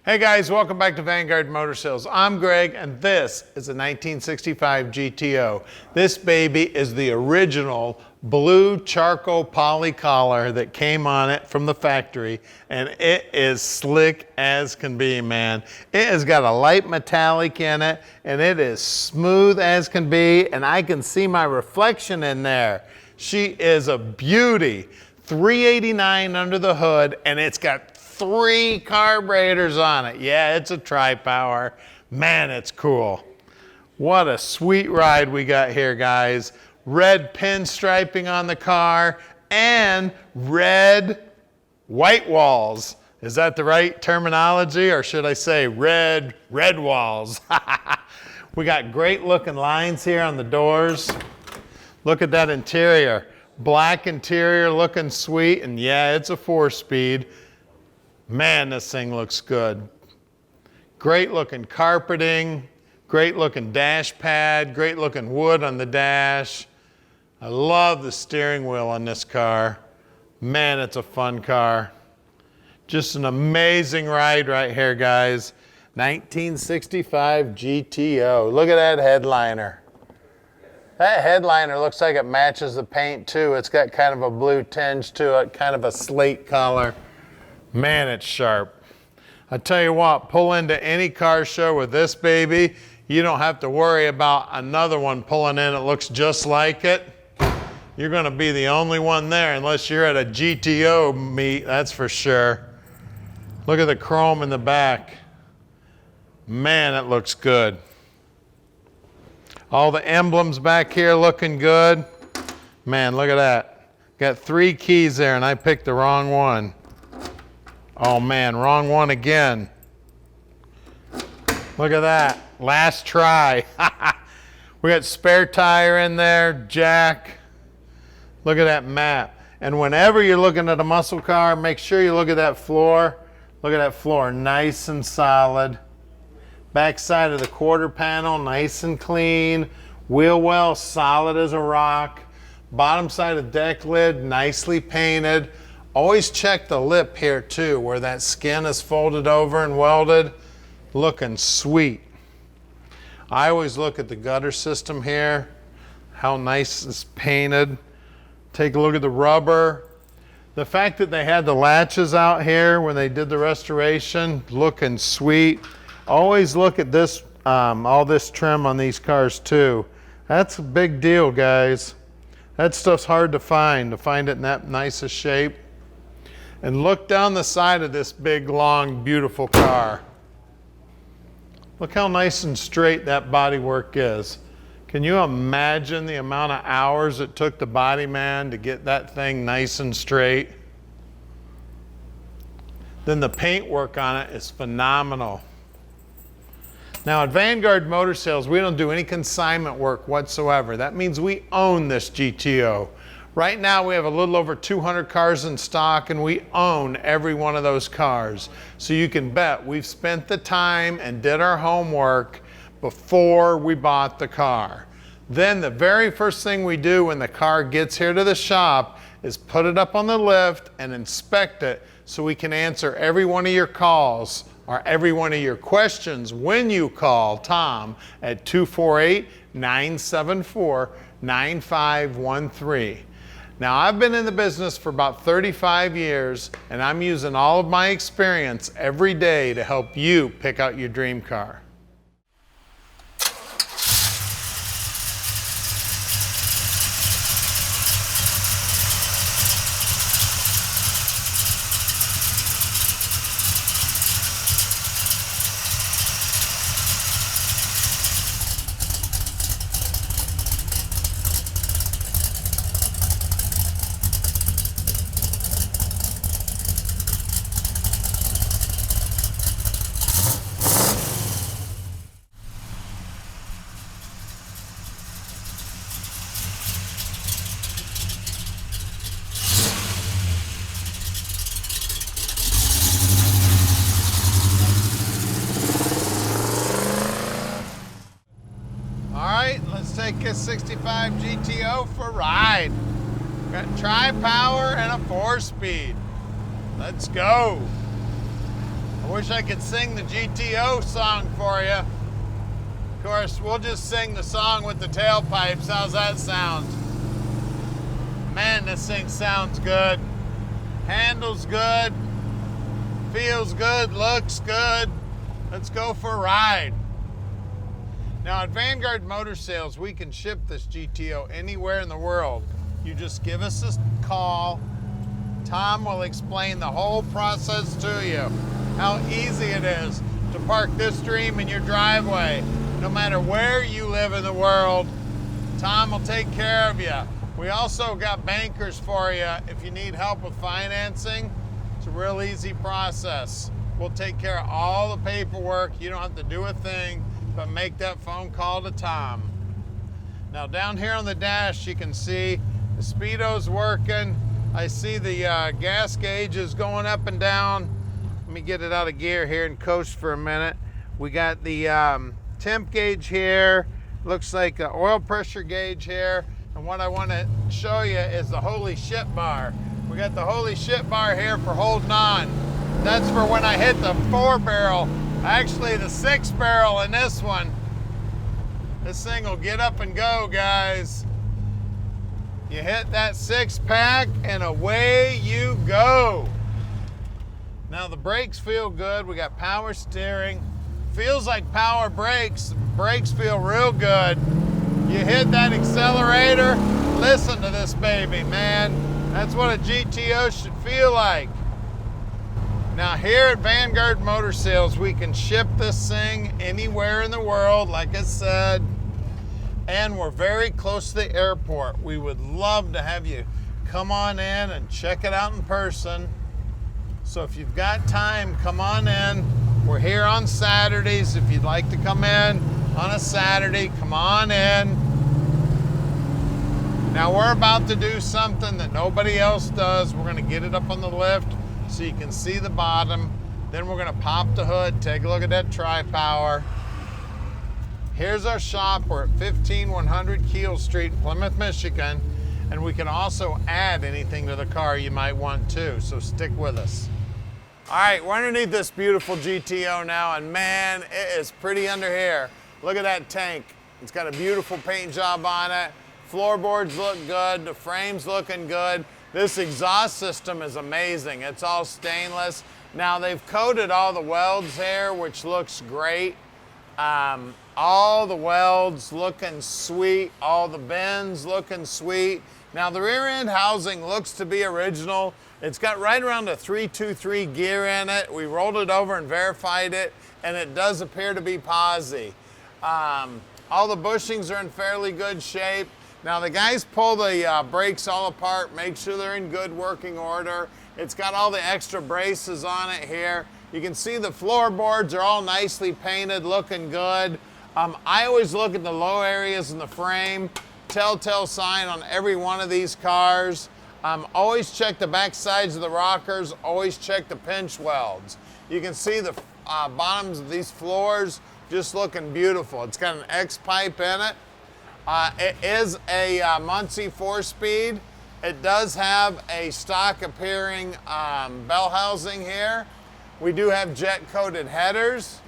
Hey guys, welcome back to Vanguard Motor Sales. I'm Greg and this is a 1965 GTO. This baby is the original blue charcoal poly collar that came on it from the factory, and it is slick as can be, man. It has got a light metallic in it and it is smooth as can be, and I can see my reflection in there. She is a beauty. $389 under the hood, and it's got 3 carburetors on it. Yeah, it's a tri-power. Man, it's cool. What a sweet ride we got here, guys. Red pinstriping on the car and red white walls. Is that the right terminology, or should I say red walls? We got great looking lines here on the doors. Look at that interior. Black interior looking sweet, and yeah, it's a 4-speed. Man, this thing looks good. Great looking carpeting, great looking dash pad, great looking wood on the dash. I love the steering wheel on this car. Man, it's a fun car. Just an amazing ride right here, guys. 1965 GTO. Look at that headliner. That headliner looks like it matches the paint too. It's got kind of a blue tinge to it, kind of a slate color. Man, it's sharp. I tell you what, pull into any car show with this baby, you don't have to worry about another one pulling in that looks just like it. You're gonna be the only one there unless you're at a GTO meet, that's for sure. Look at the chrome in the back. Man, it looks good. All the emblems back here looking good. Man, look at that. Got 3 keys there and I picked the wrong one. Oh man, wrong one again. Look at that, last try. We got spare tire in there, jack. Look at that map. And whenever you're looking at a muscle car, make sure you look at that floor. Look at that floor, nice and solid. Back side of the quarter panel, nice and clean. Wheel well, solid as a rock. Bottom side of deck lid, nicely painted. Always check the lip here too, where that skin is folded over and welded. Looking sweet. I always look at the gutter system here, how nice it's painted. Take a look at the rubber. The fact that they had the latches out here when they did the restoration, looking sweet. Always look at this, all this trim on these cars too. That's a big deal, guys. That stuff's hard to find it in that nice a shape. And look down the side of this big, long, beautiful car. Look how nice and straight that bodywork is. Can you imagine the amount of hours it took the body man to get that thing nice and straight? Then the paint work on it is phenomenal. Now at Vanguard Motor Sales, we don't do any consignment work whatsoever. That means we own this GTO. Right now we have a little over 200 cars in stock and we own every one of those cars. So you can bet we've spent the time and did our homework before we bought the car. Then the very first thing we do when the car gets here to the shop is put it up on the lift and inspect it so we can answer every one of your calls or every one of your questions when you call Tom at 248-974-9513. Now, I've been in the business for about 35 years, and I'm using all of my experience every day to help you pick out your dream car. Take a 65 GTO for a ride. Got tri-power and a 4-speed. Let's go. I wish I could sing the GTO song for you. Of course, we'll just sing the song with the tailpipes. How's that sound? Man, this thing sounds good. Handles good. Feels good. Looks good. Let's go for a ride. Now at Vanguard Motor Sales, we can ship this GTO anywhere in the world. You just give us a call. Tom will explain the whole process to you. How easy it is to park this dream in your driveway. No matter where you live in the world, Tom will take care of you. We also got bankers for you if you need help with financing. It's a real easy process. We'll take care of all the paperwork. You don't have to do a thing but make that phone call to Tom. Now down here on the dash, you can see the speedo's working. I see the gas gauge is going up and down. Let me get it out of gear here and coast for a minute. We got the temp gauge here. Looks like an oil pressure gauge here. And what I want to show you is the holy shit bar. We got the holy shit bar here for holding on. That's for when I hit the 4-barrel. Actually, the 6-barrel in this one. This thing will get up and go, guys. You hit that 6-pack and away you go. Now the brakes feel good. We got power steering. Feels like power brakes. Brakes feel real good. You hit that accelerator. Listen to this baby, man. That's what a GTO should feel like. Now here at Vanguard Motor Sales, we can ship this thing anywhere in the world, like I said, and we're very close to the airport. We would love to have you come on in and check it out in person. So if you've got time, come on in. We're here on Saturdays. If you'd like to come in on a Saturday, come on in. Now we're about to do something that nobody else does. We're gonna get it up on the lift so you can see the bottom. Then we're gonna pop the hood, take a look at that tri-power. Here's our shop. We're at 15100 Keel Street, Plymouth, Michigan. And we can also add anything to the car you might want to, so stick with us. All right, we're underneath this beautiful GTO now, and man, it is pretty under here. Look at that tank. It's got a beautiful paint job on it. Floorboards look good, the frame's looking good. This exhaust system is amazing. It's all stainless. Now they've coated all the welds here, which looks great. All the welds looking sweet, all the bends looking sweet. Now the rear end housing looks to be original. It's got right around a 323 gear in it. We rolled it over and verified it, and it does appear to be Posi. All the bushings are in fairly good shape. Now the guys pull the brakes all apart, make sure they're in good working order. It's got all the extra braces on it here. You can see the floorboards are all nicely painted, looking good. I always look at the low areas in the frame. Telltale sign on every one of these cars. Always check the back sides of the rockers, always check the pinch welds. You can see the bottoms of these floors just looking beautiful. It's got an X pipe in it. It is a Muncie 4-speed. It does have a stock appearing bell housing here. We do have jet coated headers.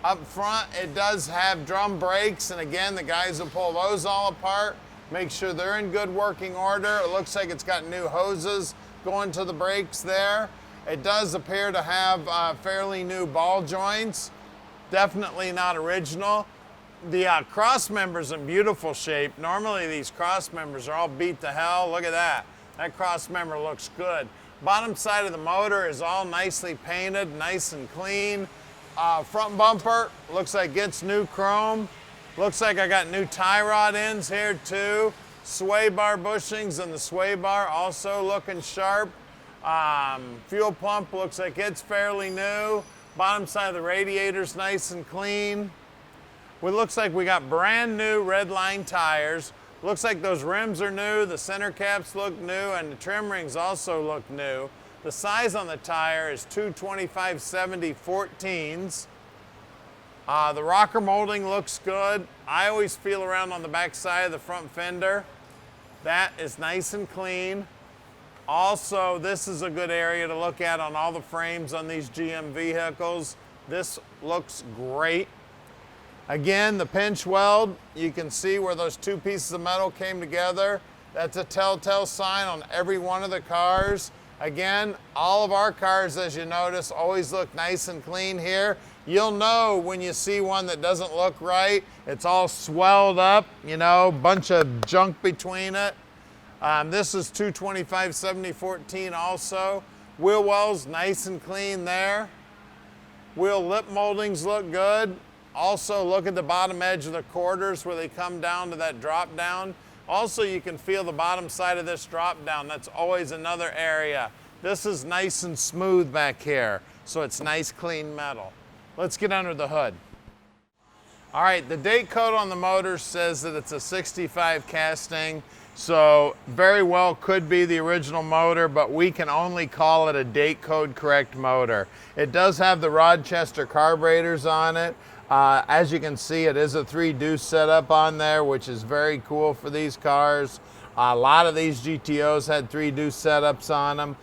Up front, it does have drum brakes, and again, the guys will pull those all apart, make sure they're in good working order. It looks like it's got new hoses going to the brakes there. It does appear to have fairly new ball joints. Definitely not original. The cross member's in beautiful shape. Normally these cross members are all beat to hell. Look at that. That cross member looks good. Bottom side of the motor is all nicely painted, nice and clean. Front bumper looks like it's new chrome. Looks like I got new tie rod ends here too. Sway bar bushings and the sway bar also looking sharp. Fuel pump looks like it's fairly new. Bottom side of the radiator's nice and clean. It looks like we got brand new Redline tires. Looks like those rims are new, the center caps look new, and the trim rings also look new. The size on the tire is 225/70 14s. The rocker molding looks good. I always feel around on the back side of the front fender. That is nice and clean. Also, this is a good area to look at on all the frames on these GM vehicles. This looks great. Again, the pinch weld, you can see where those two pieces of metal came together. That's a telltale sign on every one of the cars. Again, all of our cars, as you notice, always look nice and clean here. You'll know when you see one that doesn't look right. It's all swelled up, you know, bunch of junk between it. This is 225/70/14 also. Wheel wells nice and clean there. Wheel lip moldings look good. Also look at the bottom edge of the quarters where they come down to that drop down. Also, you can feel the bottom side of this drop down. That's always another area. This is nice and smooth back here, so it's nice clean metal. Let's get under the hood. All right, the date code on the motor says that it's a 65 casting, so very well could be the original motor, but we can only call it a date code correct motor. It does have the Rochester carburetors on it. As you can see, it is a 3-deuce setup on there, which is very cool for these cars. A lot of these GTOs had 3-deuce setups on them.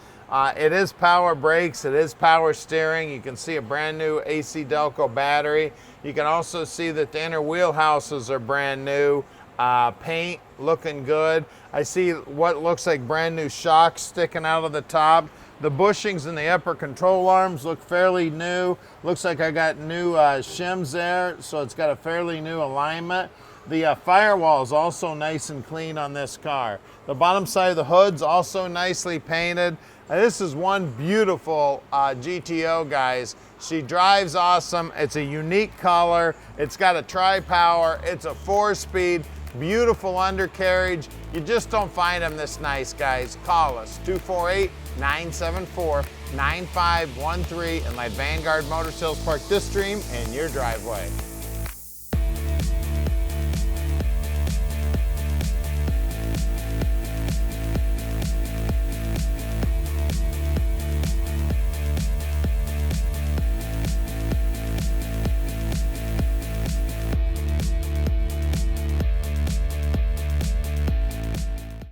It is power brakes, it is power steering. You can see a brand new AC Delco battery. You can also see that the inner wheelhouses are brand new. Paint looking good. I see what looks like brand new shocks sticking out of the top. The bushings and the upper control arms look fairly new. Looks like I got new shims there, so it's got a fairly new alignment. The firewall is also nice and clean on this car. The bottom side of the hood's also nicely painted. This is one beautiful GTO, guys. She drives awesome. It's a unique color. It's got a tri-power. It's a 4-speed. Beautiful undercarriage. You just don't find them this nice, guys. Call us, 248-974-9513, and let Vanguard Motor Sales park this dream in your driveway.